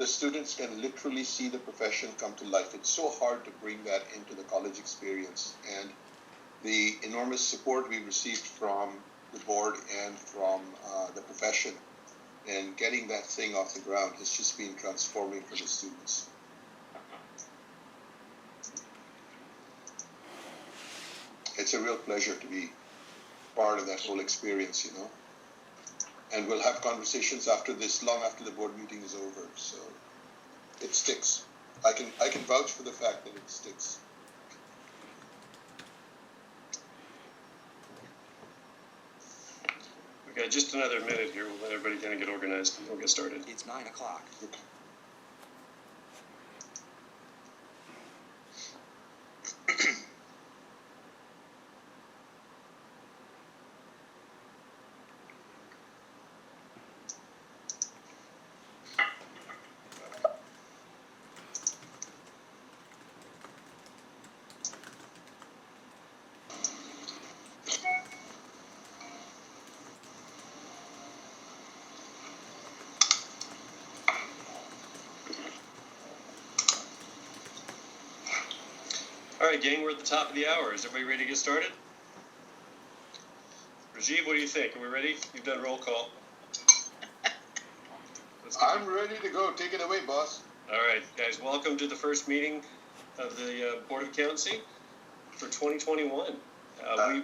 the students can literally see the profession come to life. It's so hard to bring that into the college experience, and the enormous support we received from the board and from the profession and getting that thing off the ground has just been transforming for the students. It's a real pleasure to be part of that whole experience, you know. And we'll have conversations after this, long after the board meeting is over. So it sticks. I can vouch for the fact that it sticks. Okay, just another minute here. We'll let everybody kind of get organized and we'll get started. It's 9 o'clock. Okay. All right, gang, we're at the top of the hour. Is everybody ready to get started? Rajiv, what do you think? Are we ready? You've done roll call. I'm ready to go. Take it away, boss. All right, guys, welcome to the first meeting of the Board of Accountancy for 2021.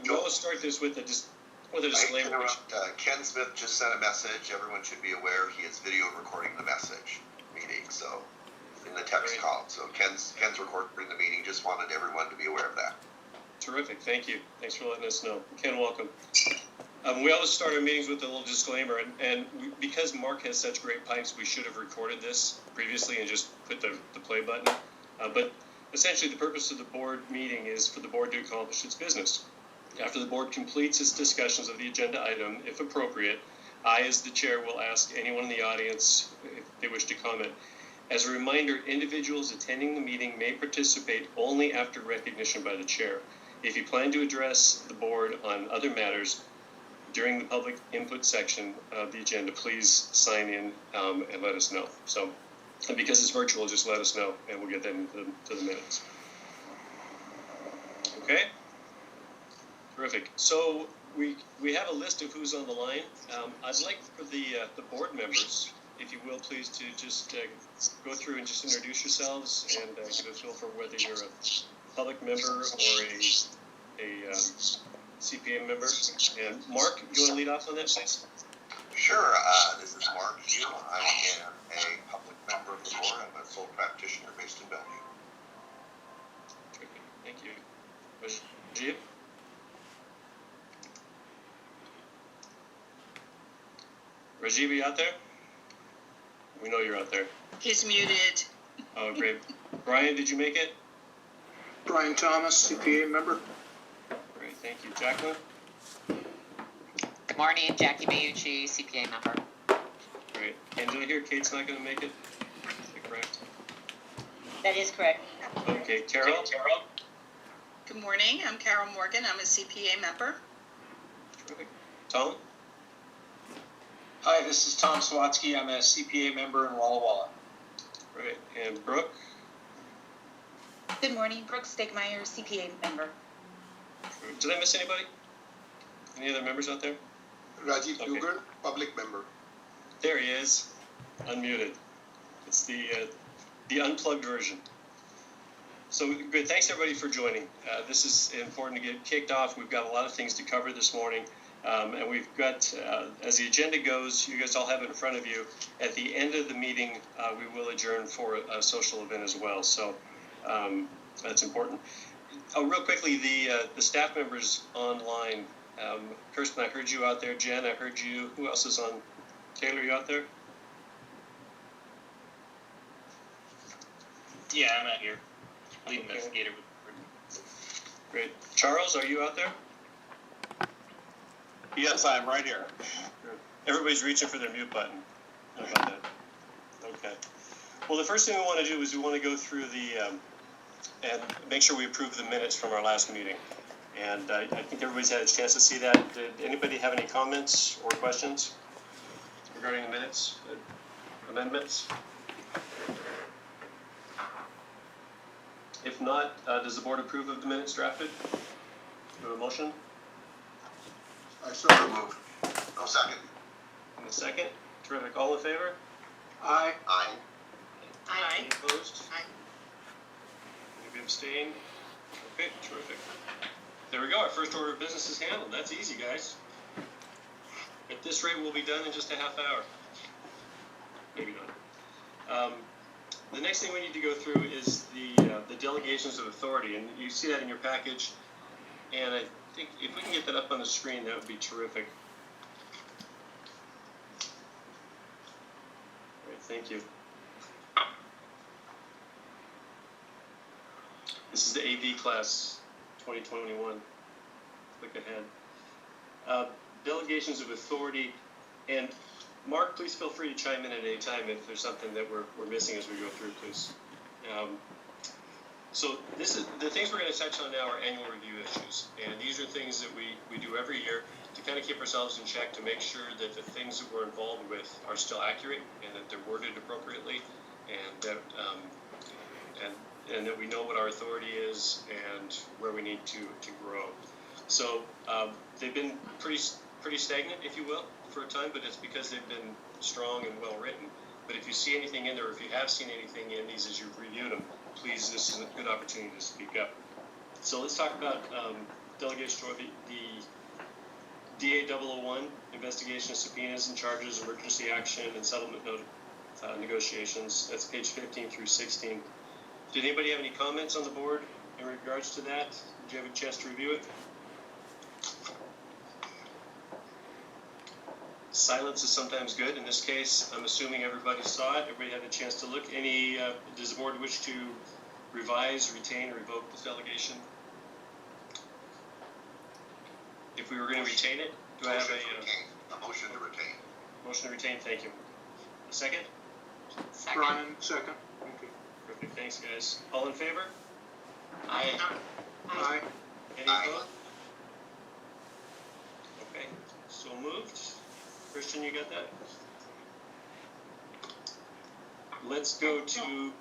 We always start this with a disclaimer. Ken Smith just sent a message. Everyone should be aware he is video recording the message meeting, so in the text call. So Ken's recording the meeting. Just wanted everyone to be aware of that. Terrific. Thank you. Thanks for letting us know. Ken, welcome. We always start our meetings with a little disclaimer, because Mark has such great pipes, we should have recorded this previously and just put the play button. But essentially, the purpose of the board meeting is for the board to accomplish its business. After the board completes its discussions of the agenda item, if appropriate, I, as the chair, will ask anyone in the audience if they wish to comment. As a reminder, individuals attending the meeting may participate only after recognition by the chair. If you plan to address the board on other matters during the public input section of the agenda, please sign in and let us know. So, and because it's virtual, just let us know and we'll get that into the minutes. Okay? Terrific. So we have a list of who's on the line. I'd like for the board members, if you will, please, to just go through and just introduce yourselves and give a feel for whether you're a public member or a CPA member. And Mark, you want to lead off on that, please? Sure. This is Mark Hugh. I am a public member of the board. I'm a sole practitioner based in Bellevue. Terrific. Thank you. Rajiv? Rajiv, are you out there? We know you're out there. He's muted. Oh, great. Brian, did you make it? Brian Thomas, CPA member. Great, thank you. Jacqueline? Good morning, Jackie Mayucci, CPA member. Great. And did I hear Kate's not going to make it? Is that correct? That is correct. Okay, Carol? Good morning. I'm Carol Morgan. I'm a CPA member. Terrific. Tom? Hi, this is Tom Swatsky. I'm a CPA member in Walla Walla. Great. And Brooke? Good morning, Brooke Stegmeyer, CPA member. Did I miss anybody? Any other members out there? Rajiv Dugar, public member. There he is, unmuted. It's the unplugged version. So good. Thanks everybody for joining. This is important to get kicked off. We've got a lot of things to cover this morning. And we've got, as the agenda goes, you guys all have it in front of you. At the end of the meeting, we will adjourn for a social event as well. So that's important. Oh, real quickly, the staff members online. Kirsten, I heard you out there. Jen, I heard you. Who else is on? Taylor, you out there? Yeah, I'm out here. Lead investigator. Great. Charles, are you out there? Yes, I'm right here. Everybody's reaching for their mute button. How about that? Okay. Well, the first thing we want to do is we want to go through and make sure we approve the minutes from our last meeting. And I think everybody's had a chance to see that. Did anybody have any comments or questions regarding the minutes, amendments? If not, does the board approve of the minutes drafted? Do you have a motion? I so So moved. moved. No second. And a second? Terrific. All in favor? Aye. Aye. Any opposed? Aye. Anybody abstain? Okay, terrific. There we go. Our first order of business is handled. That's easy, guys. At this rate, we'll be done in just a half hour. Maybe not. The next thing we need to go through is the delegations of authority, and you see that in your package. And I think if we can get that up on the screen, that would be terrific. All right, thank you. This is the AV class 2021. Click ahead. Delegations of authority, and Mark, please feel free to chime in at any time if there's something that we're missing as we go through, please. So this is the things we're going to touch on now are annual review issues, and these are things that we do every year to kind of keep ourselves in check to make sure that the things that we're involved with are still accurate and that they're worded appropriately, and that and that we know what our authority is and where we need to grow. So they've been pretty stagnant, if you will, for a time, but it's because they've been strong and well written. But if you see anything in there, or if you have seen anything in these as you've reviewed them, please, this is a good opportunity to speak up. So let's talk about delegation of the DA001, investigation of subpoenas and charges, emergency action, and settlement negotiations. That's page 15 through 16. Did anybody have any comments on the board in regards to that? Did you have a chance to review it? Silence is sometimes good. In this case, I'm assuming everybody saw it. Everybody had a chance to look. Does the board wish to revise, retain, or revoke this delegation? If we were going to retain it, do I have A motion to retain. motion to retain? Thank you. A second? Second. Brian, second. Okay. Perfect. Thanks, guys. All in favor? Aye. Aye. Any Aye. opposed? Okay, so moved. Christian, you got that? Let's go to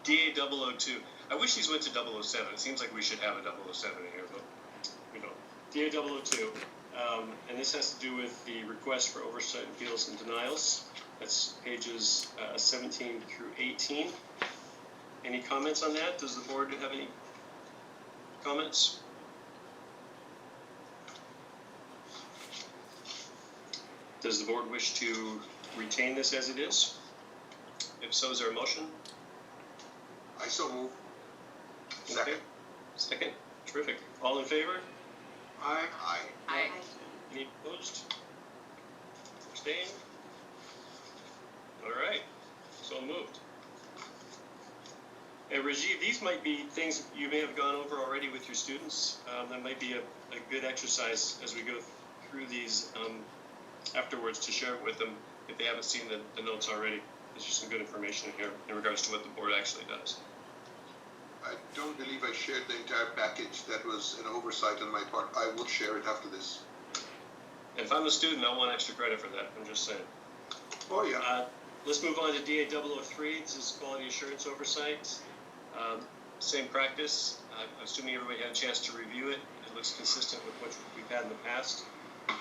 DA002. I wish these went to 007. It seems like we should have a 007 in here, but we don't. DA002, and this has to do with the request for oversight appeals and denials. That's pages 17 through 18. Any comments on that? Does the board have any comments? Does the board wish to retain this as it is? If so, is there a motion? I so move. Second. Okay. Second. Terrific. All in favor? Aye. Aye. Aye. Any opposed? Abstain? All right. So moved. And Rajiv, these might be things you may have gone over already with your students. That might be a good exercise as we go through these afterwards to share it with them if they haven't seen the notes already. There's just some good information in here in regards to what the board actually does. I don't believe I shared the entire package. That was an oversight on my part. I will share it after this. And if I'm a student, I want extra credit for that. I'm just saying. Oh, yeah. Let's move on to DA003. This is quality assurance oversight. Same practice. I'm assuming everybody had a chance to review it. It looks consistent with what we've had in the past.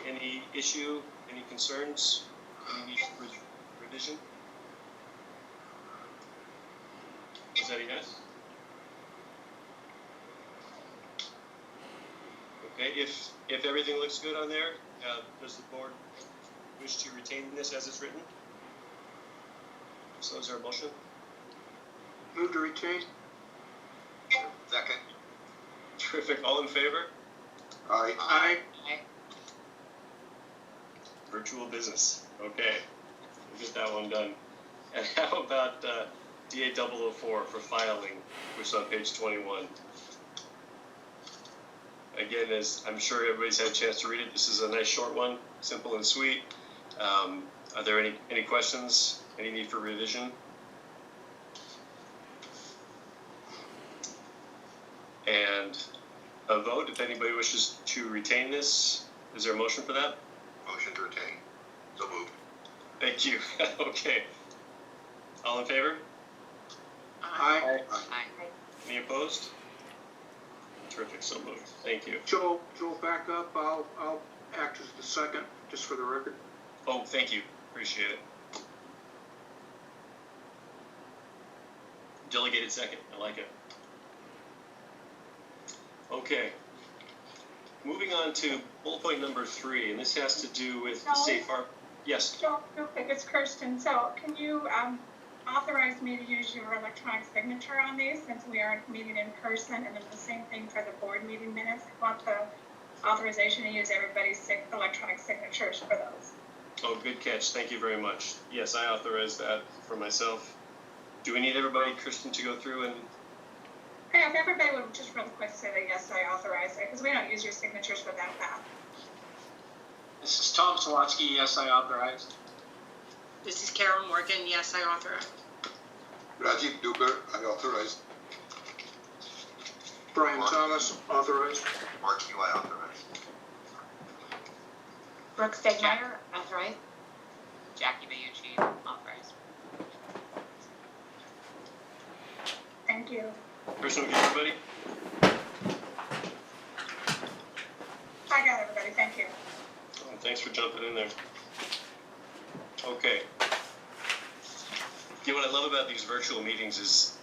Any issue, any concerns, any need for revision? Is that a yes? Okay, if everything looks good on there, does the board wish to retain this as it's written? So is there a motion? Move to retain. Second. Terrific. All in favor? Aye. Aye. Aye. Virtual business. Okay. We'll get that one done. And how about DA004 for filing, which is on page 21? Again, as I'm sure everybody's had a chance to read it, this is a nice short one, simple and sweet. Are there any questions? Any need for revision? And a vote, if anybody wishes to retain this. Is there a motion for that? Motion to retain. So moved. Thank you. Okay. All in favor? Aye. Aye. Any opposed? Terrific, so moved. Thank you. Joel, back up. I'll act as the second, just for the record. Oh, thank you. Appreciate it. Delegated second. I like it. Okay. Moving on to bullet point number 3, and this has to do with Joel? safe harbor. Yes. Joel, real quick, it's Kirsten. So can you authorize me to use your electronic signature on these since we aren't meeting in person? And then the same thing for the board meeting minutes. I want the authorization to use everybody's electronic signatures for those. Oh, good catch. Thank you very much. Yes, I authorize that for myself. Do we need everybody, Kristen, to go through and... Okay, if everybody would just really quick say that yes, I authorize it, because we don't use your signatures for that path. This is Tom Sawatsky. Yes, I authorize. This is Carol Morgan. Yes, I authorize. Rajiv Dugar, I authorize. Brian Thomas, authorized. Mark, you, I authorize. Brooke Stegmeyer, authorized. Jackie Bayucci, authorized. Thank you. Kristen, will get everybody? I got everybody. Thank you. Oh, thanks for jumping in there. Okay. You know, what I love about these virtual meetings is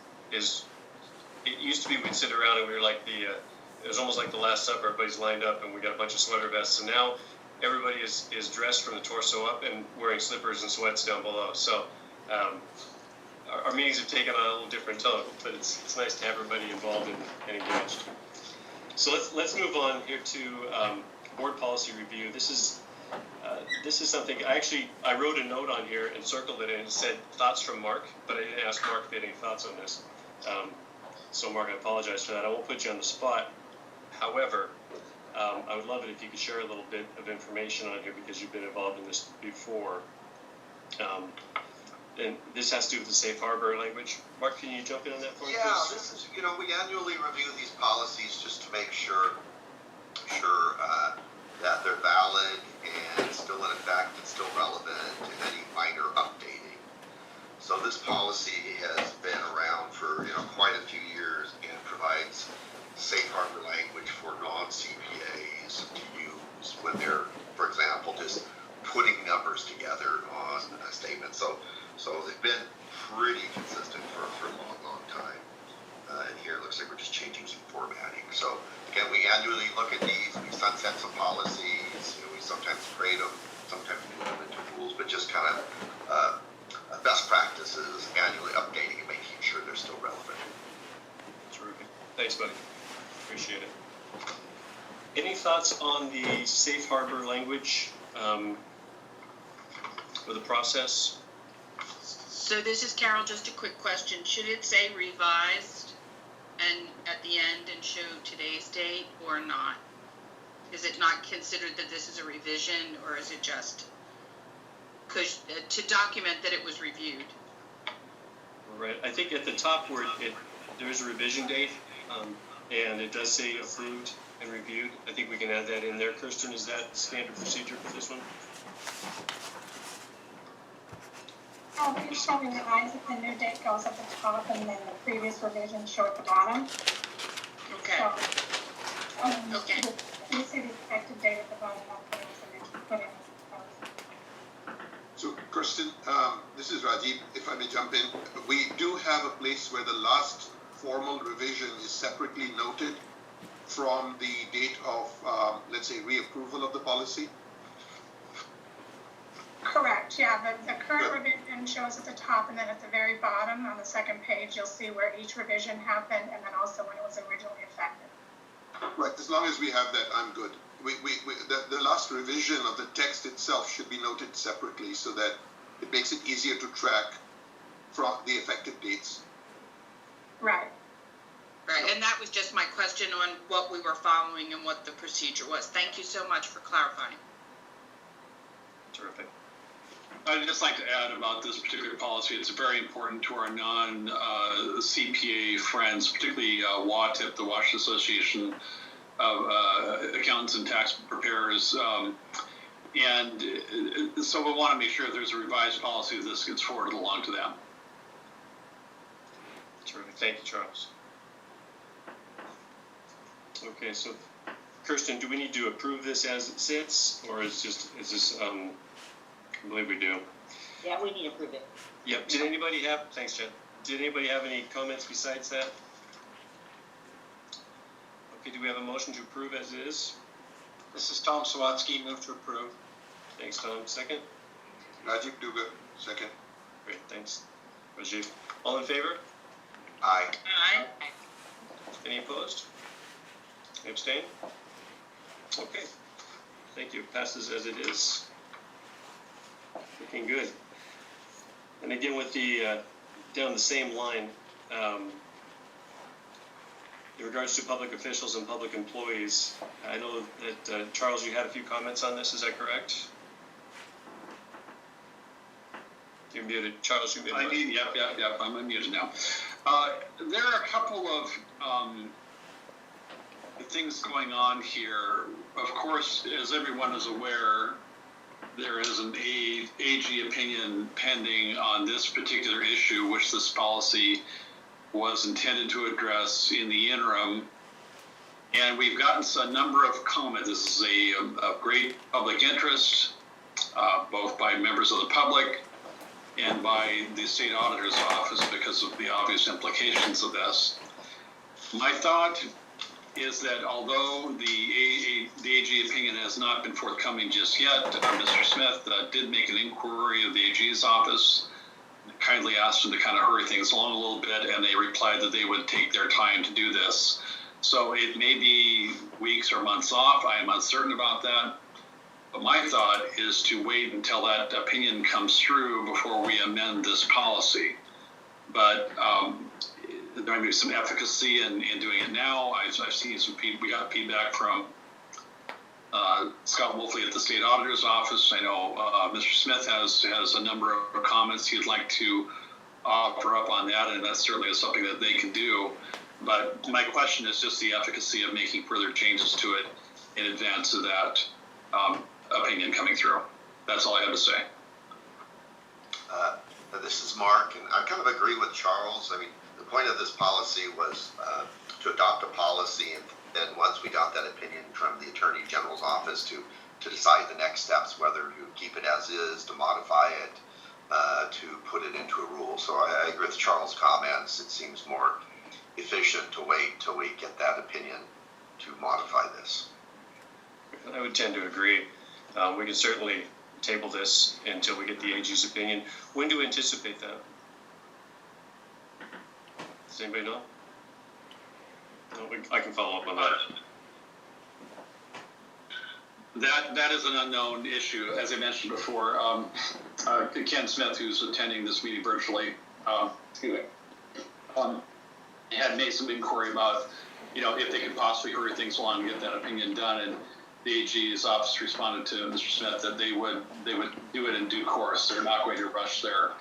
it used to be we'd sit around and we were like it was almost like the Last Supper. Everybody's lined up and we got a bunch of sweater vests, and now everybody is dressed from the torso up and wearing slippers and sweats down below. So our meetings have taken on a little different tone, but it's nice to have everybody involved and engaged. So let's move on here to board policy review. This is something I wrote a note on here and circled it, and it said thoughts from Mark, but I didn't ask Mark if he had any thoughts on this. So Mark, I apologize for that. I won't put you on the spot. However, I would love it if you could share a little bit of information on here because you've been involved in this before. And this has to do with the safe harbor language. Mark, can you jump in on that for me, Yeah, please? this is, we annually review these policies just to make sure that they're valid and still in effect and still relevant and any minor updating. So this policy has been around for quite a few years and provides safe harbor language for non-CPAs to use when they're, for example, just putting numbers together on a statement. So they've been pretty consistent for a long time. And here it looks like we're just changing some formatting. So again, we annually look at these, we sunset some policies, we sometimes grade them, sometimes we put them into rules, but just kind of best practices, annually updating and making sure they're still relevant. Terrific. Thanks, buddy. Appreciate it. Any thoughts on the safe harbor language or the process? So this is Carol. Just a quick question. Should it say revised and at the end and show today's date or not? Is it not considered that this is a revision, or is it just to document that it was reviewed? Right. I think at the top where there's a revision date, and it does say approved and reviewed. I think we can add that in there. Kirsten, is that standard procedure for this one? Please tell me revise if the new date goes at the top and then the previous revision show at the bottom. Okay. So, Okay. You see the effective date at the bottom of the put in. So, Kirsten, this is Rajiv. If I may jump in, we do have a place where the last formal revision is separately noted from the date of, let's say, reapproval of the policy. Correct, yeah, the current revision shows at the top, and then at the very bottom on the second page, you'll see where each revision happened, and then also when it was originally effective. Right, as long as we have that, I'm good. The last revision of the text itself should be noted separately so that it makes it easier to track from the effective dates. Right. Right, and that was just my question on what we were following and what the procedure was. Thank you so much for clarifying. Terrific. I'd just like to add about this particular policy. It's very important to our non-CPA friends, particularly WATIP, the Washington Association of Accountants and Tax Preparers. And so we want to make sure if there's a revised policy, this gets forwarded along to them. Terrific. Thank you, Charles. Okay, so Kirsten, do we need to approve this as it sits, or is this, I believe we do. Yeah, we need to approve it. Yep, thanks, Jen. Did anybody have any comments besides that? Okay, do we have a motion to approve as is? This is Tom Sawatsky, move to approve. Thanks, Tom. Second? Rajiv Dubey, second. Great, thanks. Rajiv. All in favor? Aye. Aye. Any opposed? Any abstain? Okay. Thank you. Passes as it is. Looking good. And again, with the, down the same line, in regards to public officials and public employees, I know that, Charles, you had a few comments on this, is that correct? You're muted. Charles, you're muted. Yep, I'm unmuted now. There are a couple of things going on here. Of course, as everyone is aware, there is an AG opinion pending on this particular issue, which this policy was intended to address in the interim. And we've gotten a number of comments. This is a great public interest, both by members of the public and by the state auditor's office because of the obvious implications of this. My thought is that although the AG opinion has not been forthcoming just yet, Mr. Smith did make an inquiry of the AG's office, kindly asked them to kind of hurry things along a little bit, and they replied that they would take their time to do this. So it may be weeks or months off. I am uncertain about that. But my thought is to wait until that opinion comes through before we amend this policy. But there might be some efficacy in doing it now. I've seen we got feedback from Scott Wolfley at the state auditor's office. I know Mr. Smith has a number of comments he'd like to offer up on that, and that certainly is something that they can do. But my question is just the efficacy of making further changes to it in advance of that opinion coming through. That's all I have to say. This is Mark, and I kind of agree with Charles. I mean, the point of this policy was to adopt a policy, and then once we got that opinion from the Attorney General's office to decide the next steps, whether to keep it as is, to modify it, to put it into a rule. So I agree with Charles' comments. It seems more efficient to wait till we get that opinion to modify this. I would tend to agree. We can certainly table this until we get the AG's opinion. When do we anticipate that? Does anybody know? No, I can follow up on that. That is an unknown issue. As I mentioned before, Ken Smith, who's attending this meeting virtually, had made some inquiry about, if they could possibly hurry things along and get that opinion done. And the AG's office responded to Mr. Smith that they would do it in due course. They're not going to rush their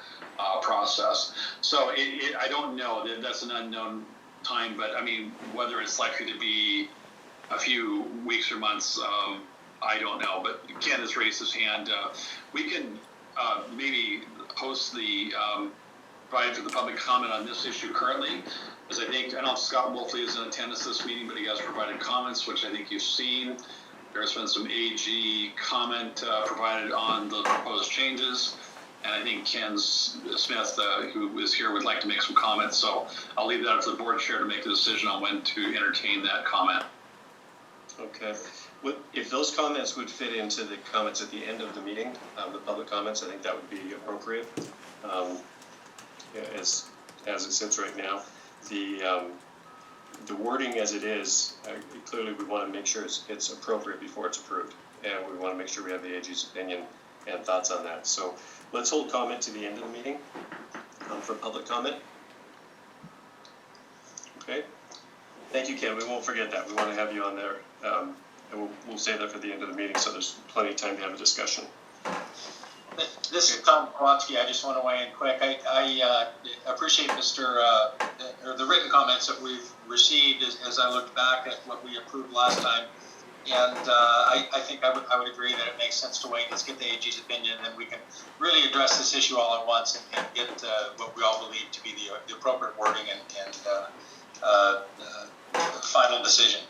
process. So I don't know. That's an unknown time, but I mean, whether it's likely to be a few weeks or months, I don't know. But Ken has raised his hand. We can maybe post the provide for the public comment on this issue currently, because I know Scott Wolfley is in attendance this meeting, but he has provided comments, which I think you've seen. There's been some AG comment provided on the proposed changes, and I think Ken Smith, who is here, would like to make some comments. So I'll leave that up to the board chair to make the decision on when to entertain that comment. Okay. If those comments would fit into the comments at the end of the meeting, the public comments, I think that would be appropriate. As it sits right now, the wording as it is, clearly we want to make sure it's appropriate before it's approved, and we want to make sure we have the AG's opinion and thoughts on that. So let's hold comment to the end of the meeting for public comment. Okay. Thank you, Ken. We won't forget that. We want to have you on there, and we'll save that for the end of the meeting, so there's plenty of time to have a discussion. This is Tom Kowalski. I just want to weigh in quick. I appreciate the written comments that we've received as I looked back at what we approved last time. And I think I would agree that it makes sense to wait. Let's get the AG's opinion, and then we can really address this issue all at once and get what we all believe to be the appropriate wording and final decision.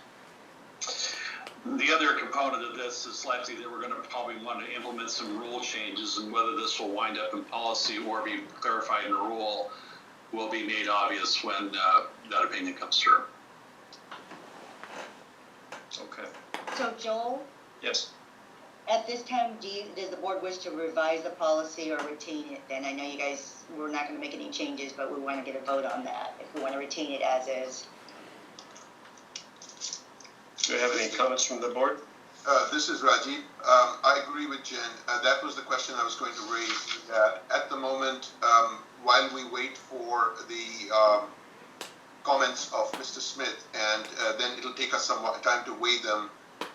The other component of this is likely that we're going to probably want to implement some rule changes, and whether this will wind up in policy or be clarified in a rule will be made obvious when that opinion comes through. Okay. So Joel, Yes. at this time, does the board wish to revise the policy or retain it? Then I know you guys, we're not gonna make any changes, but we wanna get a vote on that, if we wanna retain it as is. Do you have any comments from the board? This is Rajiv. I agree with Jen. That was the question I was going to raise. That at the moment, while we wait for the comments of Mr. Smith, and then it'll take us some time to weigh them.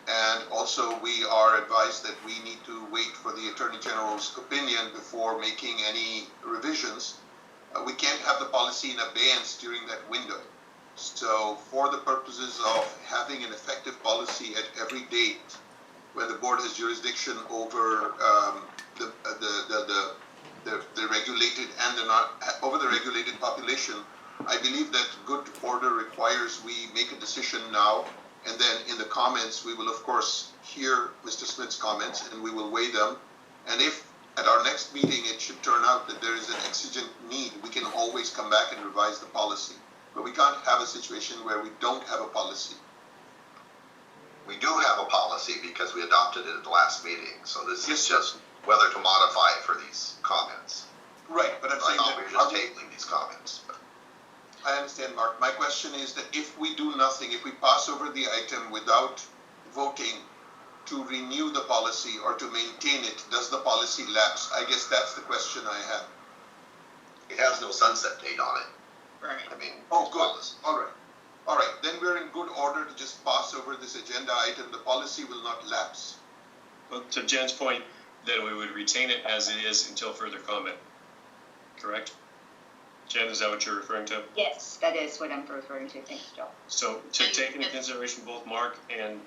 And also, we are advised that we need to wait for the Attorney General's opinion before making any revisions. We can't have the policy in abeyance during that window. So for the purposes of having an effective policy at every date, when the board has jurisdiction over the regulated and the not over the regulated population, I believe that good order requires we make a decision now, and then in the comments we will of course hear Mr. Smith's comments and we will weigh them. And if at our next meeting it should turn out that there is an exigent need, we can always come back and revise the policy. But we can't have a situation where we don't have a policy. We do have a policy because we adopted it at the last meeting, so this is just whether to modify it for these comments. Right, but I'm saying I thought that we were just tabling these comments. I understand, Mark. My question is that if we do nothing, if we pass over the item without voting to renew the policy or to maintain it, does the policy lapse? I guess that's the question I have. It has no sunset date on it. Right. I mean, Oh, good. All right. All right. Then we're in good order to just pass over this agenda item. The policy will not lapse. Well, to Jen's point, then we would retain it as it is until further comment. Correct? Jen, is that what you're referring to? Yes, that is what I'm referring to, thanks, Joel. So to take into consideration both Mark and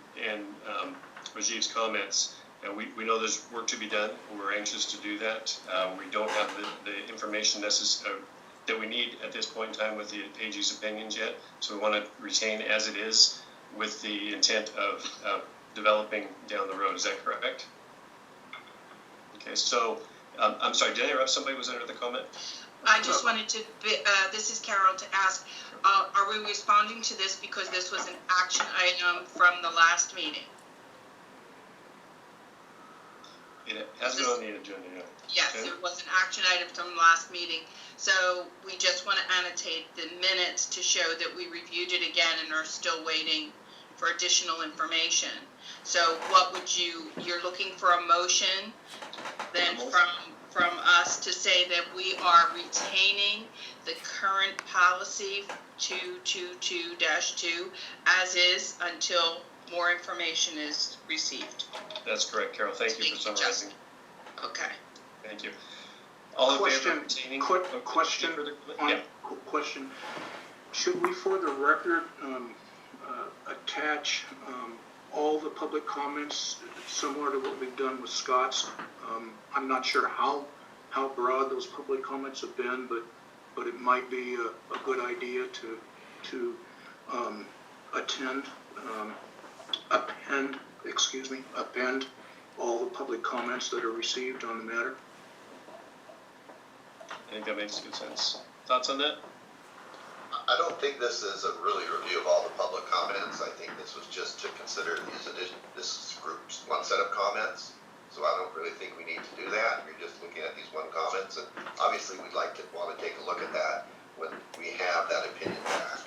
Rajiv's comments, we know there's work to be done. We're anxious to do that. We don't have the information necessary that we need at this point in time with the AG's opinions yet. So we want to retain as it is with the intent of developing down the road. Is that correct? Okay, so I'm sorry, did I interrupt? Somebody was under the comment? I just wanted to, this is Carol, to ask, are we responding to this because this was an action item from the last meeting? It has been on the agenda, yeah. Yes, Okay. it was an action item from the last meeting. So we just want to annotate the minutes to show that we reviewed it again and are still waiting for additional information. So what would you're looking for a motion then from us to say that we are retaining the current policy 222-2 as is until more information is received. That's correct, Carol. Thank you for summarizing. Okay. Thank you. All in favor of retaining? Question. Yeah. Question. Should we, for the record, attach all the public comments similar to what we've done with Scott's? I'm not sure how broad those public comments have been, but it might be a good idea to append all the public comments that are received on the matter. I think that makes good sense. Thoughts on that? I don't think this is a really review of all the public comments. I think this was just to consider this group's one set of comments. So I don't really think we need to do that. We're just looking at these one comments, and obviously we'd like to want to take a look at that when we have that opinion back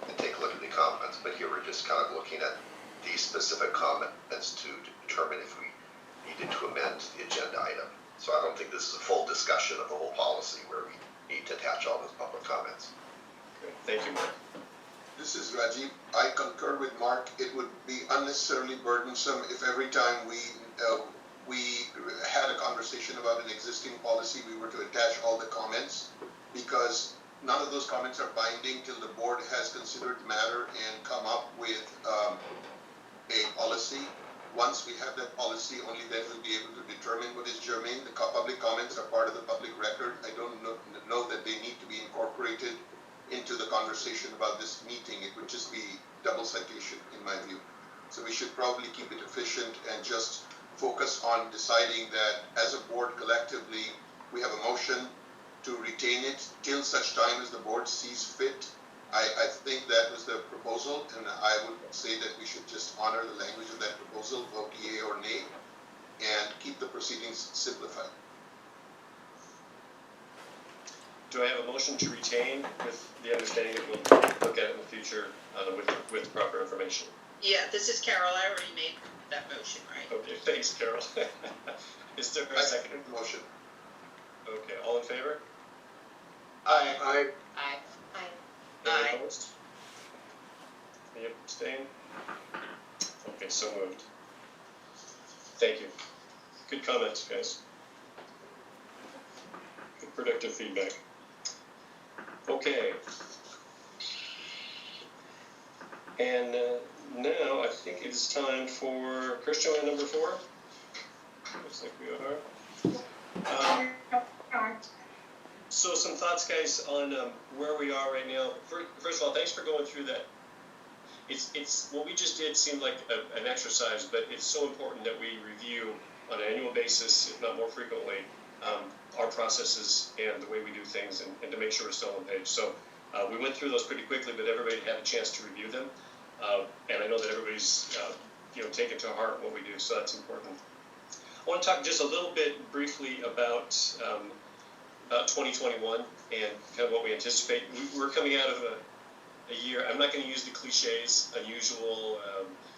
and take a look at the comments. But here we're just kind of looking at these specific comments to determine if we needed to amend the agenda item. So I don't think this is a full discussion of the whole policy where we need to attach all those public comments. Okay. Thank you, Mark. This is Rajiv. I concur with Mark. It would be unnecessarily burdensome if every time we had a conversation about an existing policy, we were to attach all the comments, because none of those comments are binding till the board has considered the matter and come up with a policy. Once we have that policy, only then we'll be able to determine what is germane. The public comments are part of the public record. I don't know that they need to be incorporated into the conversation about this meeting. It would just be double citation, in my view. So we should probably keep it efficient and just focus on deciding that as a board collectively, we have a motion to retain it till such time as the board sees fit. I think that was the proposal, and I would say that we should just honor the language of that proposal, vote yea or nay, and keep the proceedings simplified. Do I have a motion to retain with the understanding that we'll look at it in the future with proper information? Yeah, this is Carol. I already made that motion, right? Okay, thanks, Carol. Is there a second? Motion. Okay, all in favor? Aye. Aye. Any Aye. opposed? Any abstain? Okay, so moved. Thank you. Good comments, guys. Good productive feedback. Okay. And now I think it's time for Christian on number 4. Looks like we are. So some thoughts, guys, on where we are right now. First of all, thanks for going through that. It's what we just did seemed like an exercise, but it's so important that we review on an annual basis, if not more frequently, our processes and the way we do things, and to make sure we're still on page. So we went through those pretty quickly, but everybody had a chance to review them, and I know that everybody's taken to heart what we do, so that's important. I want to talk just a little bit briefly about 2021 and kind of what we anticipate. We're coming out of a year. I'm not going to use the cliches, unusual,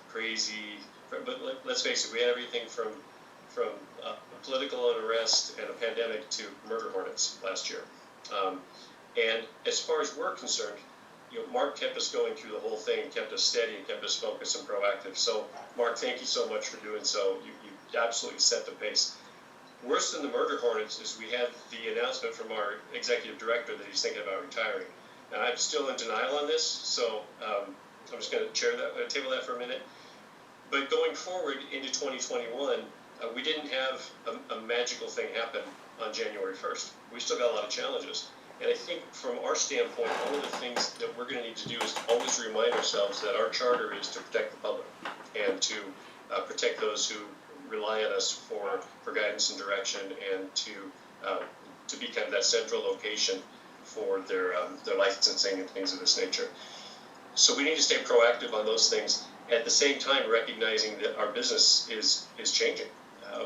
crazy, but let's face it, we had everything from political unrest and a pandemic to murder hornets last year. And as far as we're concerned, Mark kept us going through the whole thing, kept us steady, and kept us focused and proactive. So, Mark, thank you so much for doing so. You absolutely set the pace. Worse than the murder hornets is we had the announcement from our executive director that he's thinking about retiring. Now, I'm still in denial on this, so I'm just going to table that for a minute. But going forward into 2021, we didn't have a magical thing happen on January 1st. We still got a lot of challenges. And I think from our standpoint, one of the things that we're going to need to do is always remind ourselves that our charter is to protect the public and to protect those who rely on us for guidance and direction, and to be kind of that central location for their licensing and things of this nature. So we need to stay proactive on those things, at the same time recognizing that our business is changing.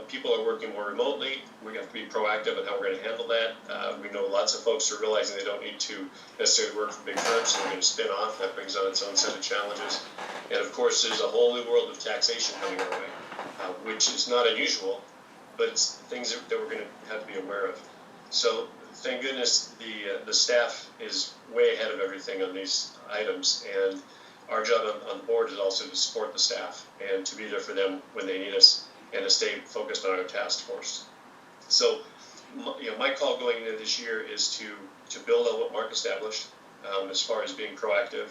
People are working more remotely. We have to be proactive in how we're going to handle that. We know lots of folks are realizing they don't need to necessarily work for big firms, so they're going to spin off. That brings on its own set of challenges. And of course, there's a whole new world of taxation coming our way, which is not unusual, but it's things that we're going to have to be aware of. So thank goodness the staff is way ahead of everything on these items, and our job on the board is also to support the staff and to be there for them when they need us, and to stay focused on our task force. So, my call going into this year is to build on what Mark established, as far as being proactive,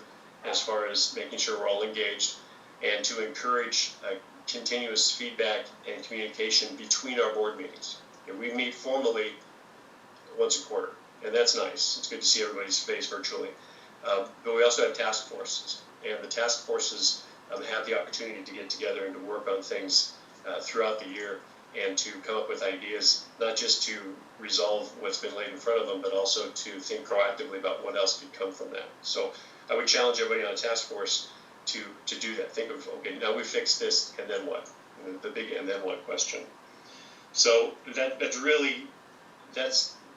as far as making sure we're all engaged, and to encourage continuous feedback and communication between our board meetings. We meet formally once a quarter, and that's nice. It's good to see everybody's face virtually. But we also have task forces, and the task forces have the opportunity to get together and to work on things throughout the year, and to come up with ideas, not just to resolve what's been laid in front of them, but also to think proactively about what else could come from that. So I would challenge everybody on a task force to do that. Think of, okay, now we fixed this, and then what? The big and then what question. So that's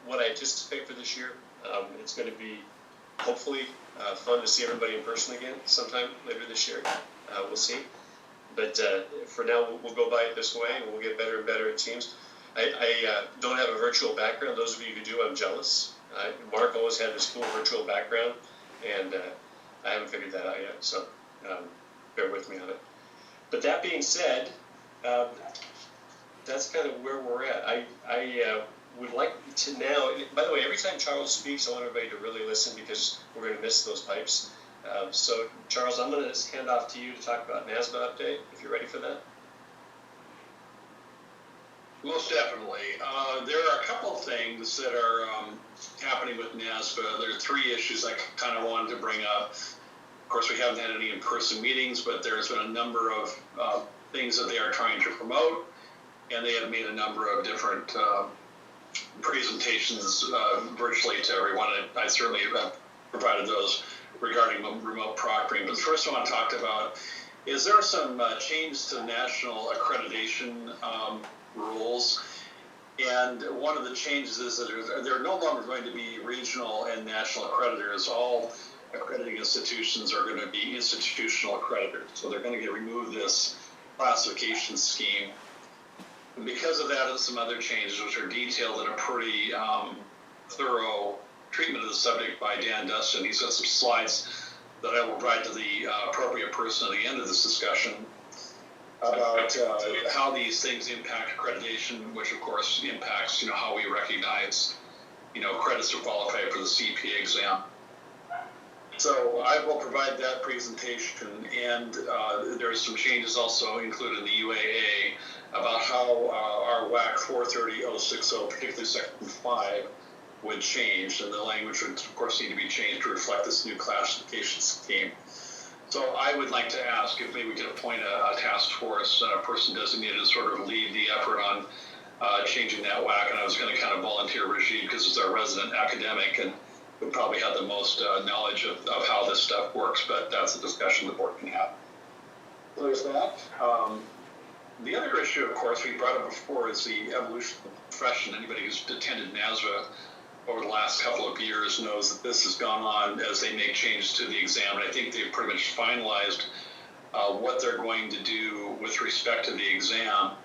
what I anticipate for this year. It's going to be hopefully fun to see everybody in person again sometime later this year. We'll see. But for now, we'll go by it this way, and we'll get better and better, it seems. I don't have a virtual background. Those of you who do, I'm jealous. Mark always had this cool virtual background, and I haven't figured that out yet, so bear with me on it. But that being said, that's kind of where we're at. I would like to now, by the way, every time Charles speaks, I want everybody to really listen, because we're going to miss those pipes. So, Charles, I'm going to hand off to you to talk about NASBA update, if you're ready for that. Most definitely. There are a couple things that are happening with NASBA. There are 3 issues I kind of wanted to bring up. Of course, we haven't had any in-person meetings, but there's been a number of things that they are trying to promote, and they have made a number of different presentations virtually to everyone, and I certainly have provided those regarding remote proctoring. But the first one I want to talk about is there are some changes to national accreditation rules. And one of the changes is that there are no longer going to be regional and national accreditors. All accrediting institutions are going to be institutional accreditors. So they're going to remove this classification scheme. And because of that and some other changes, which are detailed in a pretty thorough treatment of the subject by Dan Dustin, he's got some slides that I will provide to the appropriate person at the end of this discussion about how these things impact accreditation, which of course impacts, how we recognize, credits to qualify for the CPA exam. So I will provide that presentation, and there's some changes also included in the UAA about how our WAC 430.060, particularly Section 5, would change, and the language would of course need to be changed to reflect this new classification scheme. So I would like to ask if maybe we could appoint a task force, a person designated to sort of lead the effort on changing that WAC. And I was going to kind of volunteer Rashid because it's our resident academic and would probably have the most knowledge of how this stuff works, but that's a discussion the board can have. So there's that. The other issue, of course, we brought up before is the evolution of the profession. Anybody who's attended NASVA over the last couple of years knows that this has gone on as they make changes to the exam, and I think they've pretty much finalized what they're going to do with respect to the exam.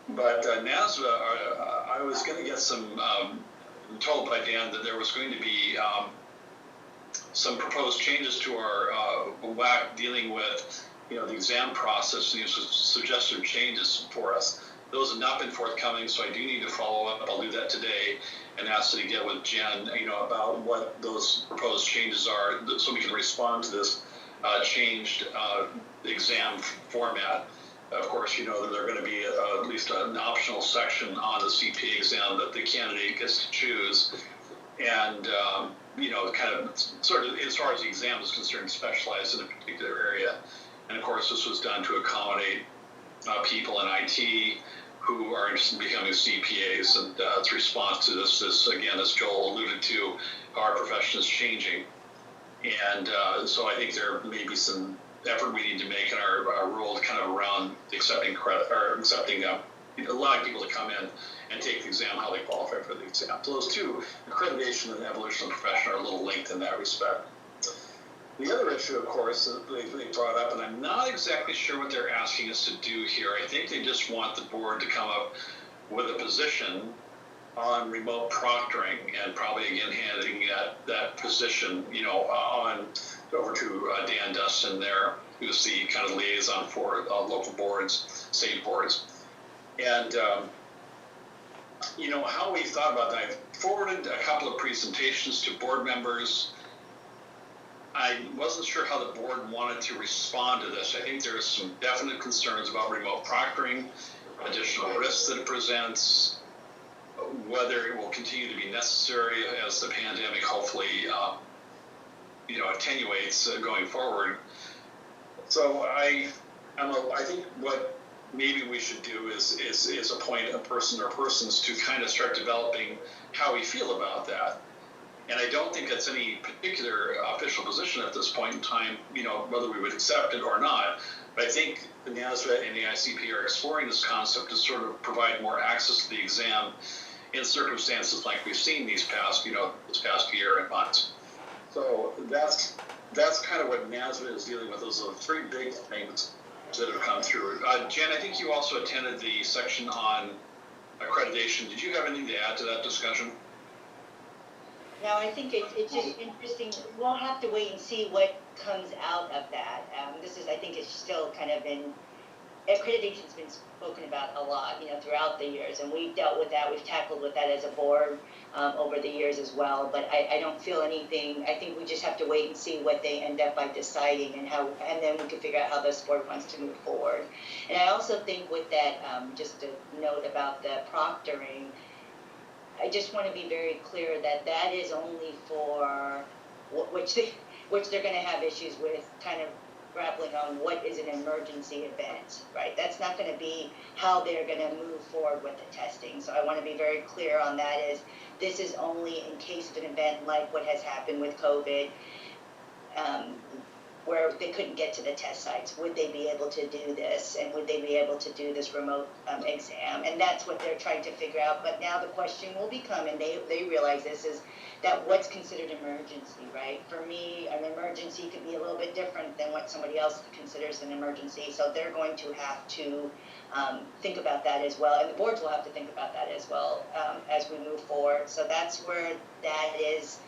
But NASVA, I was going to get some, told by Dan that there was going to be some proposed changes to our WAC dealing with, the exam process, and these suggested changes for us. Those have not been forthcoming, so I do need to follow up. I'll do that today and ask to get with Jen, about what those proposed changes are so we can respond to this changed exam format. Of course, that there are going to be at least an optional section on the CPA exam that the candidate gets to choose. And, kind of sort of, as far as the exam is concerned, specialized in a particular area. And of course, this was done to accommodate people in IT who are interested in becoming CPAs, and its response to this, again, as Joel alluded to, our profession is changing. And so I think there may be some effort we need to make in our role kind of around accepting credit, or accepting, allowing people to come in and take the exam, how they qualify for the exam. So those two, accreditation and evolution of the profession, are a little linked in that respect. The other issue, of course, that they brought up, and I'm not exactly sure what they're asking us to do here. I think they just want the board to come up with a position on remote proctoring, and probably again handing that position, on over to Dan Dustin there, who's the kind of liaison for local boards, state boards. And how we thought about that, I forwarded a couple of presentations to board members. I wasn't sure how the board wanted to respond to this. I think there are some definite concerns about remote proctoring, additional risks that it presents, whether it will continue to be necessary as the pandemic hopefully, attenuates going forward. So I think what maybe we should do is appoint a person or persons to kind of start developing how we feel about that. And I don't think that's any particular official position at this point in time, whether we would accept it or not. But I think the NASVA and the ICP are exploring this concept to sort of provide more access to the exam in circumstances like we've seen this past year and months. So that's kind of what NASVA is dealing with. Those are the three big things that have come through. Jen, I think you also attended the section on accreditation. Did you have anything to add to that discussion? No, I think it's just interesting. We'll have to wait and see what comes out of that. I think it's still kind of been, accreditation's been spoken about a lot, throughout the years, and we've dealt with that. We've tackled with that as a board over the years as well. But I don't feel anything. I think we just have to wait and see what they end up by deciding, and then we can figure out how this board wants to move forward. And I also think with that, just a note about the proctoring. I just want to be very clear that is only for which which they're gonna have issues with kind of grappling on what is an emergency event, right? That's not gonna be how they're gonna move forward with the testing. So I wanna be very clear on that is, this is only in case of an event like what has happened with COVID, where they couldn't get to the test sites. Would they be able to do this? And would they be able to do this remote exam? And that's what they're trying to figure out. But now the question will become, and they realize this, is that what's considered emergency, right? For me, an emergency could be a little bit different than what somebody else considers an emergency. So they're going to have to think about that as well. And the boards will have to think about that as well as we move forward. So that's where that is.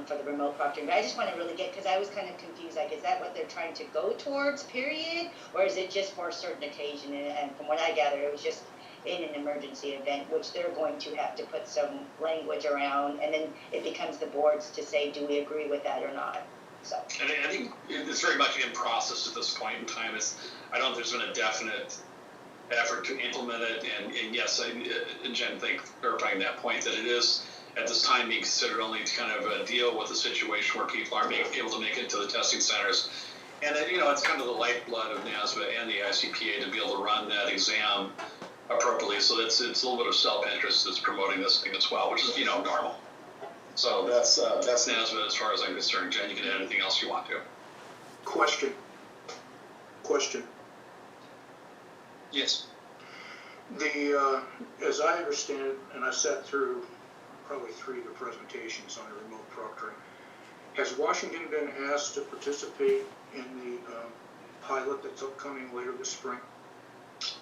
For the remote proctoring. But I just want to really get, because I was kind of confused, like, is that what they're trying to go towards, period? Or is it just for a certain occasion? And from what I gather, it was just in an emergency event, which they're going to have to put some language around, and then it becomes the boards to say, do we agree with that or not? So. And I think it's very much in process at this point in time. I don't think there's been a definite effort to implement it, and yes, and Jen, thank you for clarifying that point, that it is at this time being considered only to kind of deal with a situation where people aren't able to make it to the testing centers. And then, it's kind of the lifeblood of NASBA and the ICPA to be able to run that exam appropriately. So it's a little bit of self-interest that's promoting this thing as well, which is, normal. So that's NASBA as far as I'm concerned. Jen, you can add anything else you want to. Question. Yes. As I understand it, and I sat through probably 3 of the presentations on the remote proctoring, has Washington been asked to participate in the pilot that's upcoming later this spring?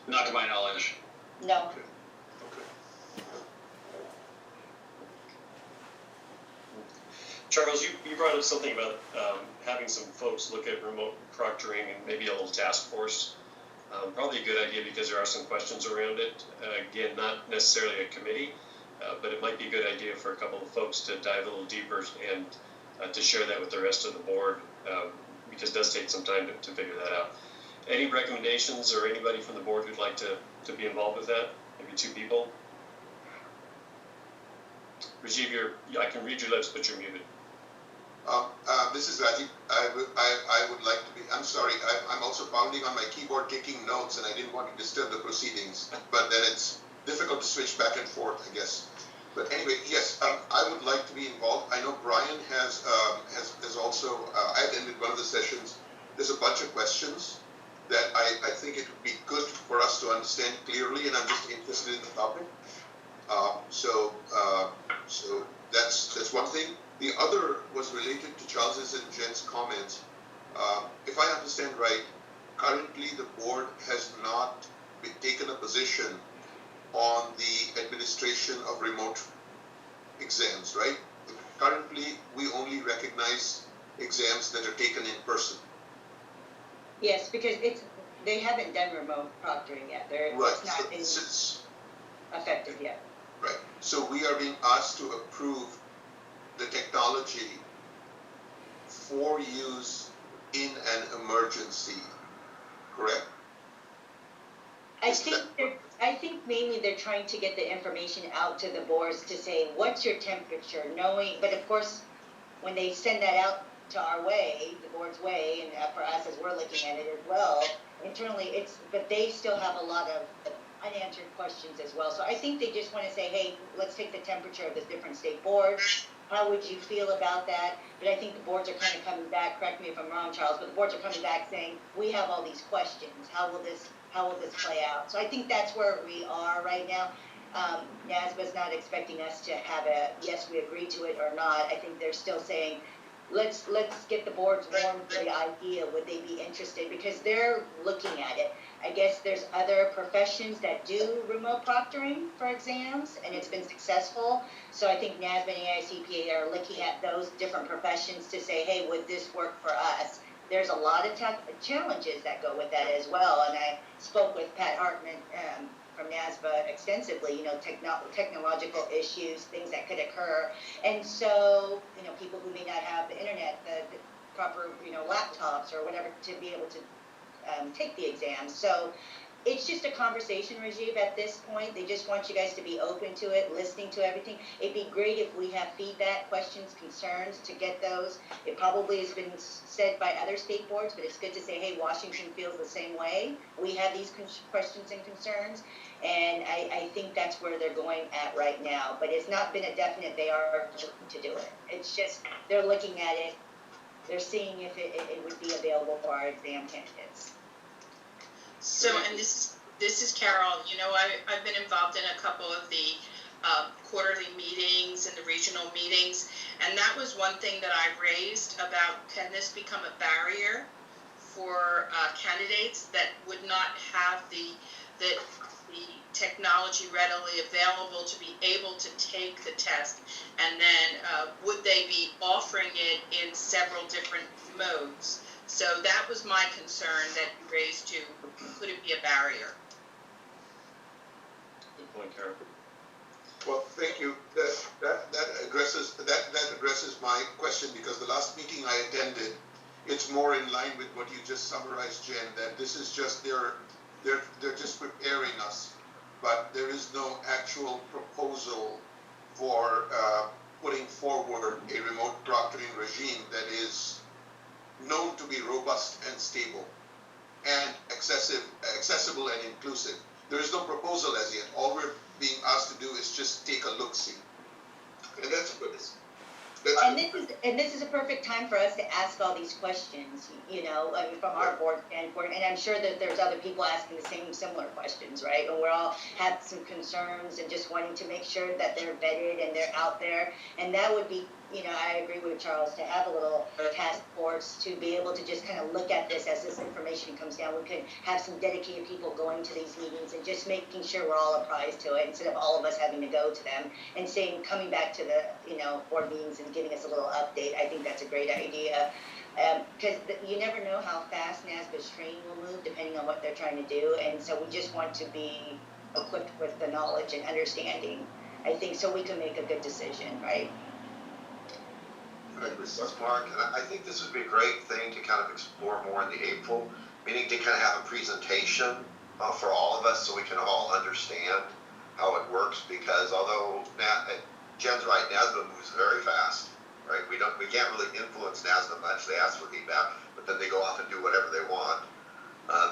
Not to my knowledge. No. Okay. Charles, you brought up something about having some folks look at remote proctoring and maybe a little task force. Probably a good idea because there are some questions around it. Again, not necessarily a committee, but it might be a good idea for a couple of folks to dive a little deeper and to share that with the rest of the board, because it does take some time to figure that out. Any recommendations or anybody from the board who'd like to be involved with that? Maybe 2 people? Rajiv, I can read your lips, but you're muted. This is Rajiv. I would like to be, I'm sorry, I'm also pounding on my keyboard taking notes, and I didn't want to disturb the proceedings, but then it's difficult to switch back and forth, I guess. But anyway, yes, I would like to be involved. I know Brian has also, I attended one of the sessions. There's a bunch of questions that I think it would be good for us to understand clearly, and I'm just interested in the topic. So that's one thing. The other was related to Charles's and Jen's comments. If I understand right, currently the board has not taken a position on the administration of remote exams, right? Currently, we only recognize exams that are taken in person. Yes, because they haven't done remote proctoring yet. It's not been effective yet. Right. So we are being asked to approve the technology for use in an emergency, correct? I think mainly they're trying to get the information out to the boards to say, what's your temperature, but of course, when they send that out to our way, the board's way, and for us as we're looking at it as well, internally, but they still have a lot of unanswered questions as well. So I think they just want to say, hey, let's take the temperature of the different state boards. How would you feel about that? But I think the boards are kind of coming back, correct me if I'm wrong, Charles, but the boards are coming back saying, we have all these questions. How will this play out? So I think that's where we are right now. NASBA's not expecting us to have yes, we agree to it or not. I think they're still saying, let's get the boards warm for the idea. Would they be interested? Because they're looking at it. I guess there's other professions that do remote proctoring for exams, and it's been successful. So I think NASBA and AICPA are looking at those different professions to say, hey, would this work for us? There's a lot of challenges that go with that as well. And I spoke with Pat Hartman from NASBA extensively, technological issues, things that could occur. And so, people who may not have the internet, the proper, laptops or whatever to be able to take the exam. So it's just a conversation, Rajiv, at this point. They just want you guys to be open to it, listening to everything. It'd be great if we have feedback, questions, concerns to get those. It probably has been said by other state boards, but it's good to say, hey, Washington feels the same way. We have these questions and concerns, and I think that's where they're going at right now. But it's not been a definite they are to do it. It's just they're looking at it. They're seeing if it would be available for our exam candidates. So, and this is Carol. You know, I've been involved in a couple of the quarterly meetings and the regional meetings, and that was one thing that I raised about, can this become a barrier for candidates that would not have the technology readily available to be able to take the test, and then would they be offering it in several different modes? So that was my concern that you raised too. Could it be a barrier? Good point, Carol. Well, thank you. That addresses my question, because the last meeting I attended, it's more in line with what you just summarized, Jen. That this is just they're just preparing us, but there is no actual proposal for putting forward a remote proctoring regime that is known to be robust and stable and accessible and inclusive. There is no proposal as yet. All we're being asked to do is just take a look-see. And that's good. And this is a perfect time for us to ask all these questions, you know, I mean, from our board standpoint, and I'm sure that there's other people asking the same similar questions, right? And we're all have some concerns and just wanting to make sure that they're vetted and they're out there. And that would be, you know, I agree with Charles, to have a little task force to be able to just kind of look at this as this information comes down. We could have some dedicated people going to these meetings and just making sure we're all apprised to it, instead of all of us having to go to them and saying, coming back to the, you know, board meetings and giving us a little update. I think that's a great idea. Because you never know how fast NASBA's training will move depending on what they're trying to do. And so we just want to be equipped with the knowledge and understanding, I think, so we can make a good decision, right? This is Mark, and I think this would be a great thing to kind of explore more in the April meeting, to kind of have a presentation for all of us so we can all understand how it works, because although Jen's right, NASBA moves very fast, right? We can't really influence NASBA much. They ask for feedback, but then they go off and do whatever they want.